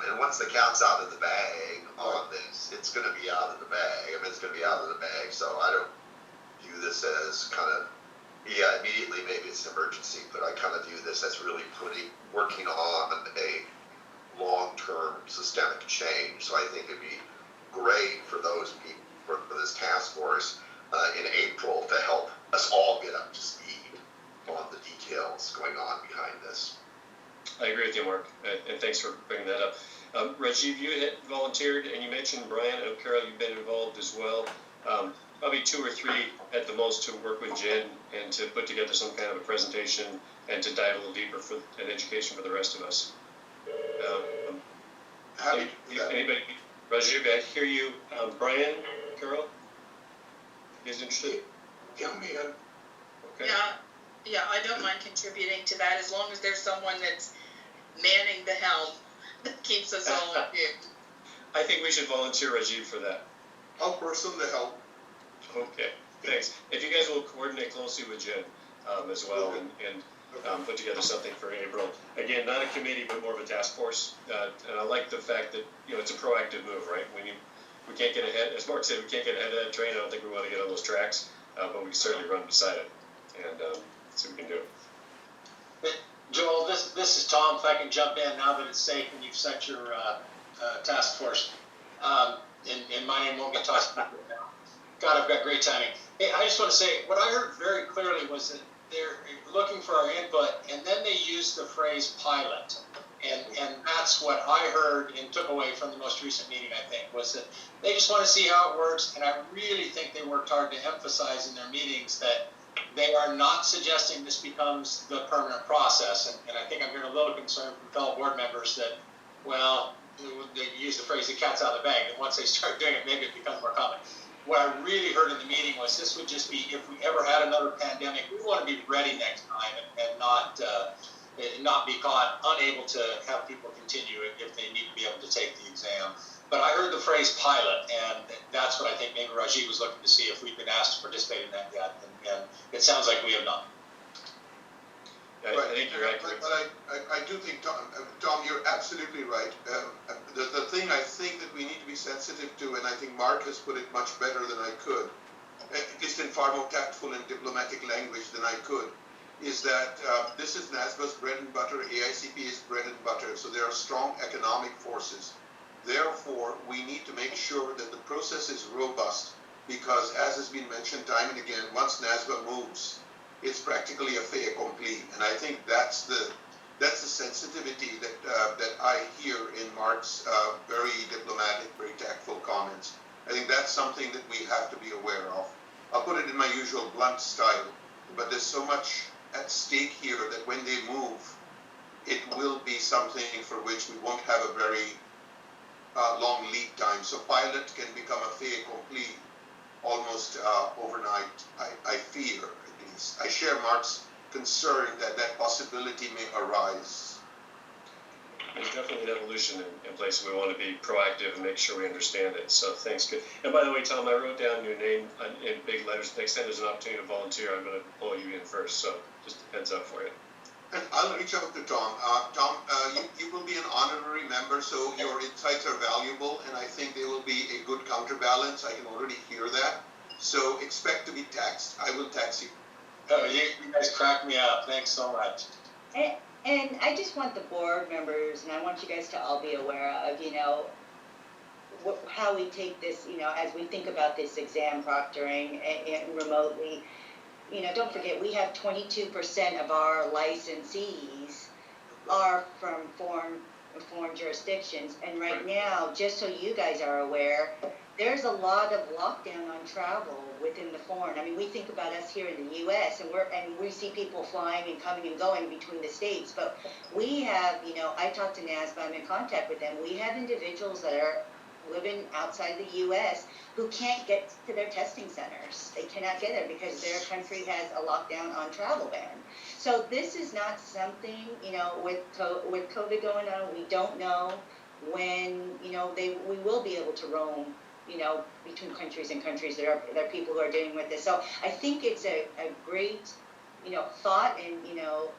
And once the cat's out of the bag on this, it's going to be out of the bag. I mean, it's going to be out of the bag. So I don't view this as kind of, yeah, immediately maybe it's an emergency, but I kind of view this as really working on a long-term systemic change. So I think it'd be great for those people, for this task force in April, to help us all get up to speed on the details going on behind this. I agree with you, Mark, and thanks for bringing that up. Rajiv, you had volunteered, and you mentioned Brian. I know, Carol, you've been involved as well. Probably 2 or 3 at the most to work with Jen and to put together some kind of a presentation and to dive a little deeper for an education for the rest of us. Anybody? Rajiv, I hear you. Brian, Carol, you guys interested? Count me in. Okay. Yeah, I don't mind contributing to that, as long as there's someone that's manning the helm that keeps us all in view. I think we should volunteer Rajiv for that. I'll person the help. Okay, thanks. If you guys will coordinate closely with Jen as well, and put together something for April. Again, not a committee, but more of a task force. And I like the fact that, you know, it's a proactive move, right? We can't get ahead, as Mark said, we can't get ahead of that train. I don't think we want to get on those tracks, but we can certainly run beside it and see what we can do. Joel, this is Tom. If I can jump in now that it's safe and you've set your task force, and my name won't get tossed back now. God, I've got great timing. Hey, I just want to say, what I heard very clearly was that they're looking for our input, and then they used the phrase pilot. And that's what I heard and took away from the most recent meeting, I think, was that they just want to see how it works. And I really think they worked hard to emphasize in their meetings that they are not suggesting this becomes the permanent process. And I think I'm hearing a little concern from fellow board members that, well, they use the phrase, the cat's out of the bag, and once they start doing it, maybe it becomes more common. What I really heard in the meeting was this would just be, if we ever had another pandemic, we want to be ready next time and not be caught unable to have people continue if they need to be able to take the exam. but I heard the phrase pilot, and that's what I think maybe Rajiv was looking to see if we've been asked to participate in that yet, and it sounds like we have not. I think you're accurate. But I do think, Tom, you're absolutely right. The thing I think that we need to be sensitive to, and I think Mark has put it much better than I could, at least in far more tactful and diplomatic language than I could, is that this is NASBA's bread and butter, AICPA's bread and butter, so there are strong economic forces. Therefore, we need to make sure that the process is robust, because as has been mentioned time and again, once NASBA moves, it's practically a fait accompli, and I think that's the sensitivity that I hear in Mark's very diplomatic, very tactful comments. I think that's something that we have to be aware of. I'll put it in my usual blunt style, but there's so much at stake here that when they move, it will be something for which we won't have a very long lead time. So pilot can become a fait accompli almost overnight, I fear. I share Mark's concern that that possibility may arise. There's definitely an evolution in place. We want to be proactive and make sure we understand it. So thanks. Good. And by the way, Tom, I wrote down your name in big letters. Next time there's an opportunity to volunteer, I'm going to pull you in first. So just a heads up for you. And I'll reach out to Tom. Tom, you will be an honorary member, so your insights are valuable, and I think they will be a good counterbalance. I can already hear that. So expect to be taxed. I will tax you. Oh, you guys crack me up. Thanks so much. And I just want the board members, and I want you guys to all be aware of, how we take this, as we think about this exam proctoring and remotely. Don't forget, we have 22% of our licensees are from foreign jurisdictions. And right now, just so you guys are aware, there's a lot of lockdown on travel within the foreign. I mean, we think about us here in the U.S. and we see people flying and coming and going between the states. But we have, I talked to NASBA, I'm in contact with them. We have individuals that are living outside the U.S. who can't get to their testing centers. They cannot get there because their country has a lockdown on travel ban. So this is not something, with COVID going on, we don't know when, we will be able to roam, between countries and countries. There are people who are dealing with this. So I think it's a great, thought and,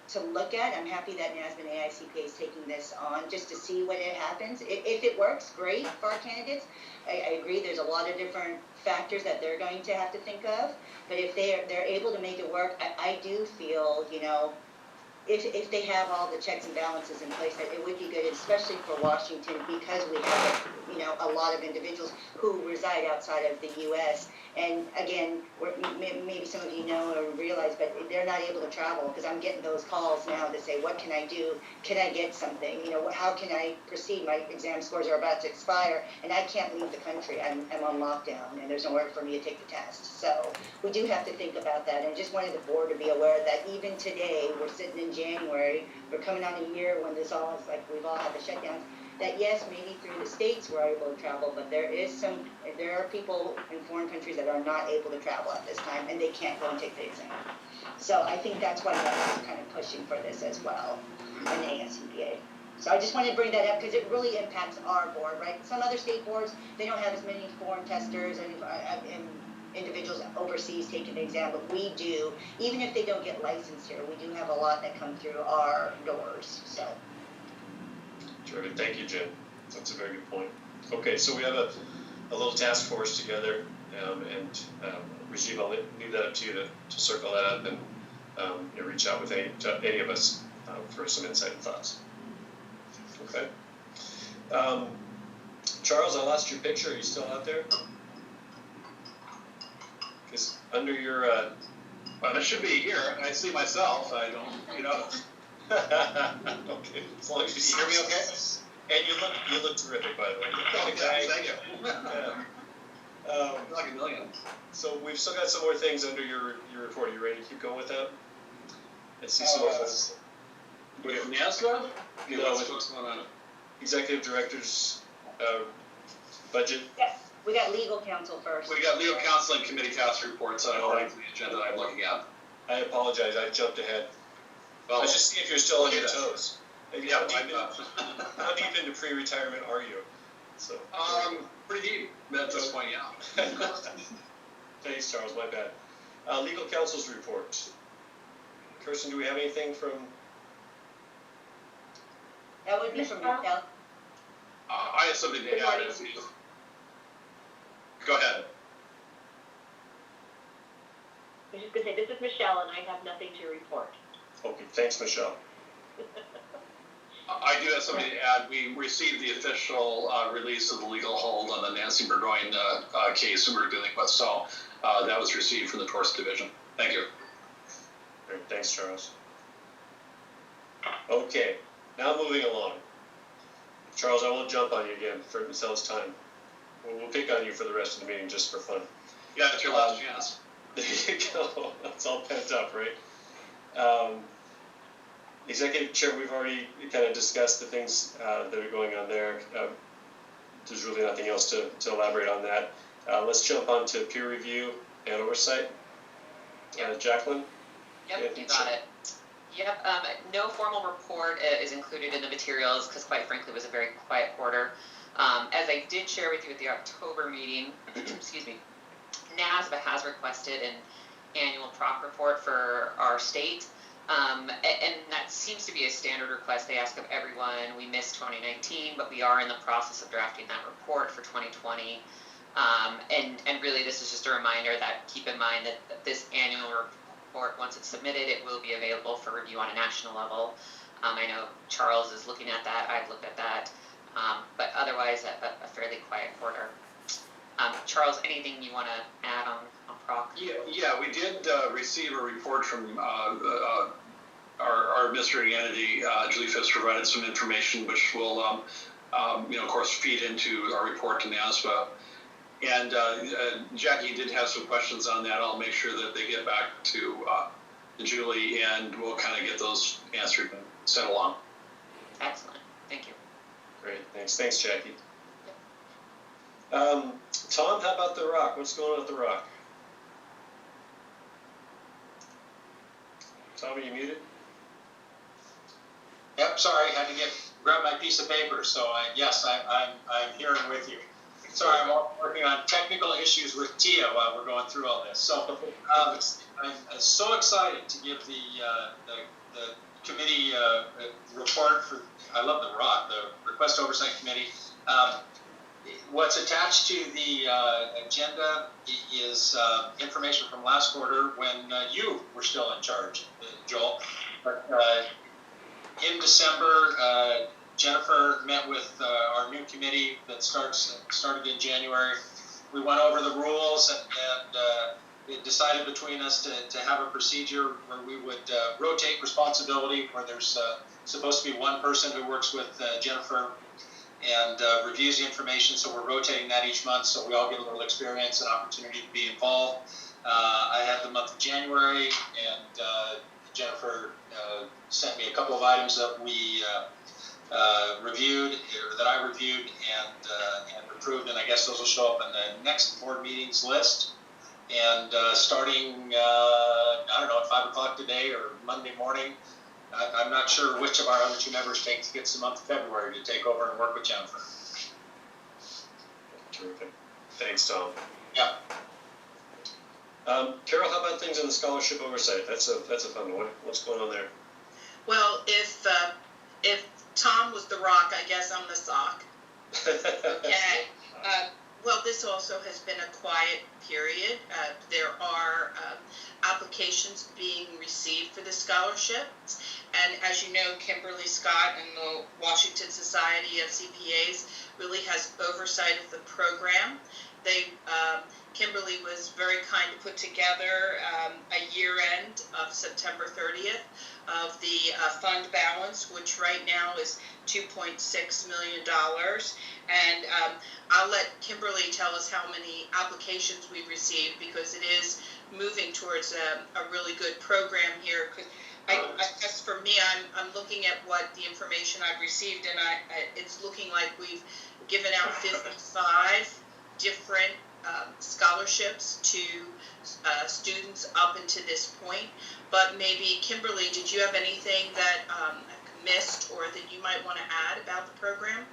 to look at. I'm happy that NASBA and AICPA is taking this on just to see what it happens. If it works, great for our candidates. I agree there's a lot of different factors that they're going to have to think of. But if they're able to make it work, I do feel, if they have all the checks and balances in place, that it would be good, especially for Washington, because we have, a lot of individuals who reside outside of the U.S. And again, maybe some of you know or realize, but they're not able to travel, because I'm getting those calls now to say, what can I do? Can I get something? How can I proceed? My exam scores are about to expire, and I can't leave the country. I'm on lockdown, and there's nowhere for me to take the test. So we do have to think about that, and just wanted the board to be aware that even today, we're sitting in January, we're coming on a year when this all is like, we've all had the shutdowns, that yes, maybe through the states we're able to travel, but there are people in foreign countries that are not able to travel at this time, and they can't go and take the exam. So I think that's why NASBA is kind of pushing for this as well, and ASCPA. So I just wanted to bring that up because it really impacts our board, right? Some other state boards, they don't have as many foreign testers and individuals overseas taking the exam, but we do. Even if they don't get licensed here, we do have a lot that come through our doors. So. Terrific. Thank you, Jen. That's a very good point. Okay, so we have a little task force together, and Rajiv, I'll leave that up to you to circle that up and reach out with any of us for some insight and thoughts. Okay. Charles, I lost your picture. Are you still out there? Because under your... well, it should be here. I see myself. I don't, Okay, as long as you hear me okay? And you look terrific, by the way. Oh, thank you. Like a million. So we've still got some more things under your report. Are you ready to keep going with that? I see some more things. With NASBA? No, what's going on? Executive Director's budget. Yes, we got legal counsel first. We got legal counsel and committee task reports according to the agenda I'm looking at. I apologize. I jumped ahead. Well, let's just see if you're still on your toes. Yeah, how deep into pre-retirement are you? So. Pretty deep at this point, yeah. Thanks, Charles. My bad. Legal counsel's report. Kirsten, do we have anything from? That would be from Michelle. I have something to add. Go ahead. I was just going to say, this is Michelle, and I have nothing to report. Okay, thanks, Michelle. I do have something to add. We received the official release of the legal hold on the Nancy Burgoyne case we were dealing with. So that was received from the torts division. Thank you. Great, thanks, Charles. Okay, now moving along. Charles, I won't jump on you again for until it's time. We'll pick on you for the rest of the meeting just for fun. Yeah, it's your last chance. There you go. That's all pent up, right? Executive Chair, we've already kind of discussed the things that are going on there. There's really nothing else to elaborate on that. Let's jump on to peer review and oversight. Jacqueline? Yep, you got it. Yep, no formal report is included in the materials because quite frankly it was a very quiet quarter. As I did share with you at the October meeting, excuse me, NASBA has requested an annual proc report for our state. And that seems to be a standard request they ask of everyone. We missed 2019, but we are in the process of drafting that report for 2020. And really this is just a reminder that keep in mind that this annual report, once it's submitted, it will be available for review on a national level. I know Charles is looking at that, I've looked at that, but otherwise a fairly quiet quarter. Charles, anything you want to add on proc? Yeah, we did receive a report from our administrating entity. Julie Phipps provided some information which will, of course, feed into our report to NASBA. And Jackie did have some questions on that. I'll make sure that they get back to Julie, and we'll kind of get those answered and sent along. Excellent. Thank you. Great. Thanks. Thanks, Jackie. Tom, how about The Rock? What's going on at The Rock? Tom, are you muted? Yep, sorry, had to grab my piece of paper. So yes, I'm here and with you. Sorry, I'm working on technical issues with Tia while we're going through all this. So I'm so excited to give the committee report for, I love The Rock, the Request Oversight Committee. What's attached to the agenda is information from last quarter when you were still in charge, Joel. But in December, Jennifer met with our new committee that started in January. We went over the rules and it decided between us to have a procedure where we would rotate responsibility, where there's supposed to be one person who works with Jennifer and reviews the information. So we're rotating that each month so we all get a little experience and opportunity to be involved. I had the month of January, and Jennifer sent me a couple of items that we reviewed, or that I reviewed and approved, and I guess those will show up in the next board meetings list. And starting, I don't know, at 5 o'clock today or Monday morning, I'm not sure which of our other two members gets the month of February to take over and work with Jennifer. Terrific. Thanks, Tom. Yeah. Carol, how about things on the scholarship oversight? That's a fun one. What's going on there? Well, if Tom was the rock, I guess I'm the sock. Okay. Well, this also has been a quiet period. There are applications being received for the scholarships. And as you know, Kimberly Scott and the Washington Society of CPAs really has oversight of the program. Kimberly was very kind to put together a year end of September 30th of the fund balance, which right now is $2.6 million. And I'll let Kimberly tell us how many applications we've received, because it is moving towards a really good program here. I guess for me, I'm looking at what the information I've received, and it's looking like we've given out 55 different scholarships to students up until this point. But maybe, Kimberly, did you have anything that I missed or that you might want to add about the program?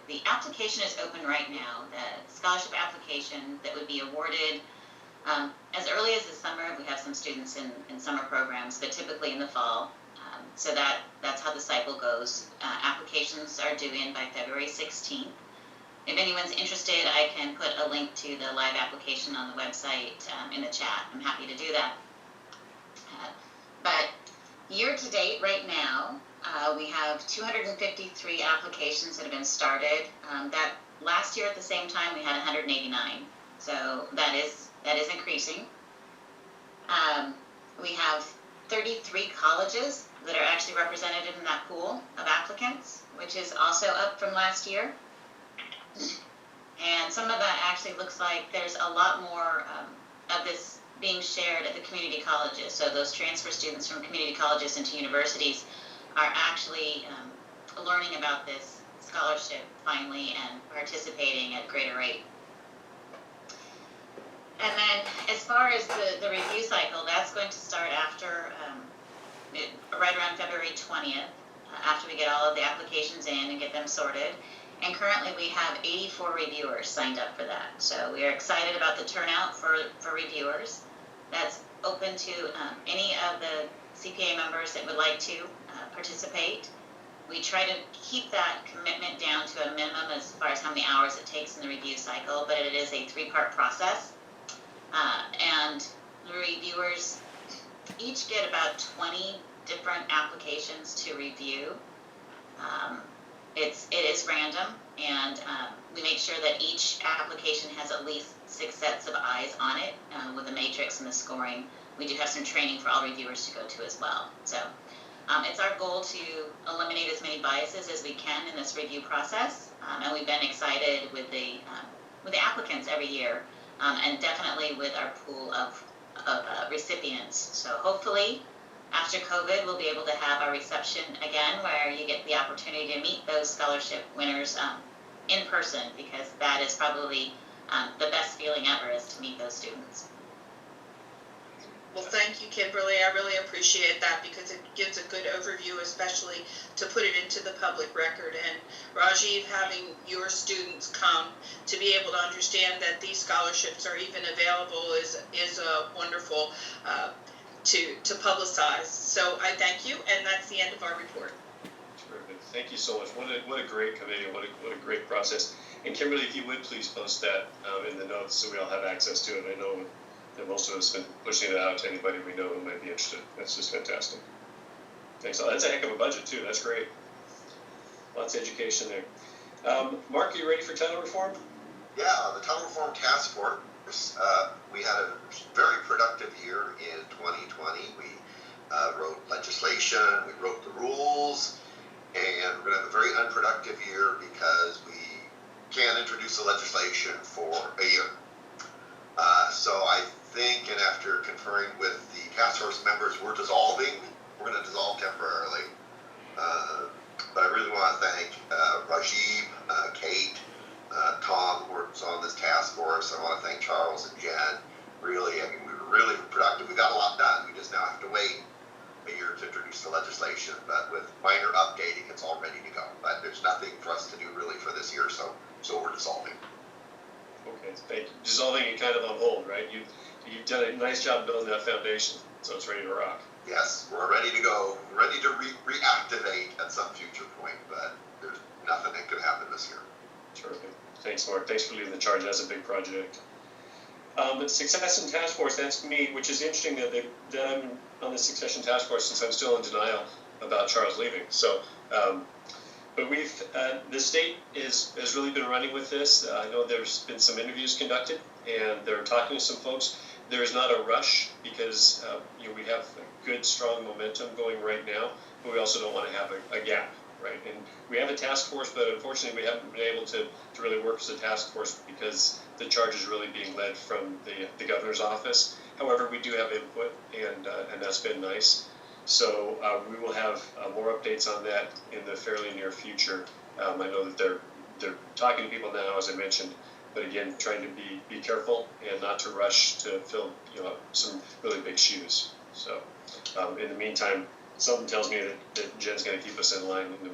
The application is open right now. The scholarship application that would be awarded as early as the summer. We have some students in summer programs, but typically in the fall. So that's how the cycle goes. Applications are due in by February 16th. If anyone's interested, I can put a link to the live application on the website in the chat. I'm happy to do that. But year to date right now, we have 253 applications that have been started. That last year at the same time, we had 189. So that is increasing. We have 33 colleges that are actually represented in that pool of applicants, which is also up from last year. And some of that actually looks like there's a lot more of this being shared at the community colleges. So those transfer students from community colleges into universities are actually learning about this scholarship finally and participating at a greater rate. And then as far as the review cycle, that's going to start after, right around February 20th, after we get all of the applications in and get them sorted. And currently we have 84 reviewers signed up for that. So we are excited about the turnout for reviewers. That's open to any of the CPA members that would like to participate. We try to keep that commitment down to a minimum as far as how many hours it takes in the review cycle, but it is a 3-part process. And the reviewers each get about 20 different applications to review. It is random, and we make sure that each application has at least 6 sets of eyes on it with a matrix and the scoring. We do have some training for all reviewers to go to as well. So it's our goal to eliminate as many biases as we can in this review process, and we've been excited with the applicants every year, and definitely with our pool of recipients. So hopefully, after COVID, we'll be able to have our reception again, where you get the opportunity to meet those scholarship winners in person, because that is probably the best feeling ever, is to meet those students. Well, thank you, Kimberly. I really appreciate that, because it gives a good overview, especially to put it into the public record. And Rajiv, having your students come to be able to understand that these scholarships are even available is wonderful to publicize. So I thank you, and that's the end of our report. Terrific. Thank you so much. What a great committee. What a great process. And Kimberly, if you would please post that in the notes so we all have access to it. I know that most of us have been pushing it out to anybody we know who might be interested. That's just fantastic. Thanks. That's a heck of a budget too. That's great. Lots of education there. Mark, are you ready for title reform? Yeah, the Title Reform Task Force, we had a very productive year in 2020. We wrote legislation, we wrote the rules, and we're going to have a very unproductive year because we can't introduce the legislation for a year. So I think, and after conferring with the task force members, we're dissolving. We're going to dissolve temporarily. But I really want to thank Rajiv, Kate, Tom, who works on this task force. I want to thank Charles and Jen. Really, I mean, we were really productive. We got a lot done. We just now have to wait a year to introduce the legislation. But with minor updating, it's all ready to go. But there's nothing for us to do really for this year, so we're dissolving. Okay, thank you. Dissolving it kind of on hold, right? You've done a nice job building that foundation, so it's ready to rock. Yes, we're ready to go, ready to reactivate at some future point, but there's nothing that could happen this year. Terrific. Thanks, Mark. Thanks for leading the charge. That's a big project. But Succession Task Force, that's me, which is interesting that I'm on the Succession Task Force since I'm still in denial about Charles leaving. So, but the state has really been running with this. I know there's been some interviews conducted, and they're talking to some folks. There is not a rush because we have a good, strong momentum going right now, but we also don't want to have a gap, right? And we have a task force, but unfortunately we haven't been able to really work as a task force because the charge is really being led from the governor's office. However, we do have input, and that's been nice. So we will have more updates on that in the fairly near future. I know that they're talking to people now, as I mentioned, but again, trying to be careful and not to rush to fill some really big shoes. So in the meantime, Something tells me that Jen's gonna keep us in line in the meeting.